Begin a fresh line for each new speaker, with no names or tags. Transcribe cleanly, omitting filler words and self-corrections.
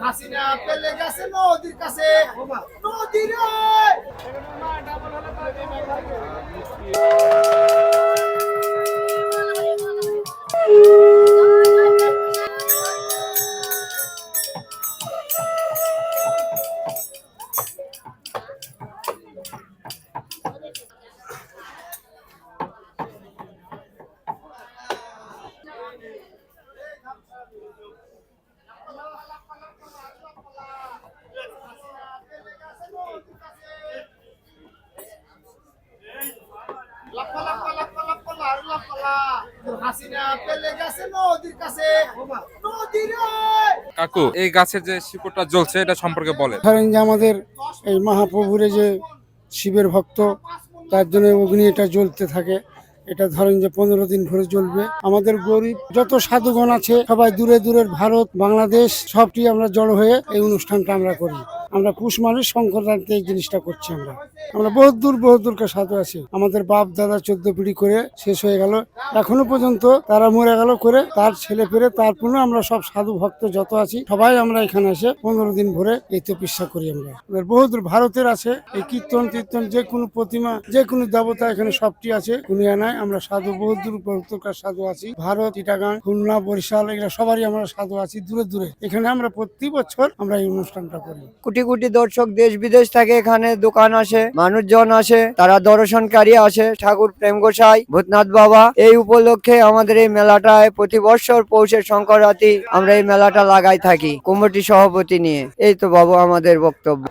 হাসিনা পেলে গেছে নদীর কাছে নদীর হাসিনা পেলে গেছে নদীর কাছে নদীর
কাকু, এই গাছের যে শিকড়টা জ্বলছে এটা সম্পর্কে বলেন।
ধরেন যে আমাদের এই মহাপ্রভুরে যে শিবের ভক্ত, তার জন্য অগ্নি এটা জ্বলতে থাকে। এটা ধরেন যে 15 দিন ধরে জ্বলবে। আমাদের গরিব যত সাধুগণ আছে সবাই দূরে দূরের ভারত, বাংলাদেশ সবটি আমরা জড়ো হয়ে এই অনুষ্ঠানটা আমরা করি। আমরা পুষ মাসে সংক্রান্তি এই জিনিসটা করছি। আমরা বহুত দূরকে সাধু আছি। আমাদের বাপ দাদা 14 পিঢ়ি করে শেষ হয়ে গেল, এখনো পর্যন্ত তারা মরে গেল করে তার ছেলে পেরে তারপরে আমরা সব সাধু ভক্ত যত আছি সবাই আমরা এখানে এসে 15 দিন ভরে এই তপস্যা করি। আমরা বহুত ভারতের আছে এই কীর্তন যে কোনো প্রতিমা, যে কোনো দেবতা এখানে সবটি আছে। দুনিয়ায় আমরা সাধু বহুত দূরকার সাধু আছি। ভারত, চিটাগাং, খুলনা, বরিশাল এগুলো সবারই আমরা সাধু আছি দূরে দূরে। এখানে আমরা প্রতি বছর আমরা এই অনুষ্ঠানটা করি।
কোটি কোটি দর্শক দেশ বিদেশ থেকে এখানে দোকান আসে, মানুষজন আসে, তারা দর্শনকারী আসে। ঠাকুর প্রেম গোসাই, ভূতনাথ বাবা, এই উপলক্ষে আমাদের এই মেলাটায় প্রতি বছর পৌষের সংক্রান্তি আমরা এই মেলাটা লাগাই থাকি কমিটি সভাপতি নিয়ে। এই তো বাবু আমাদের বক্তব্য।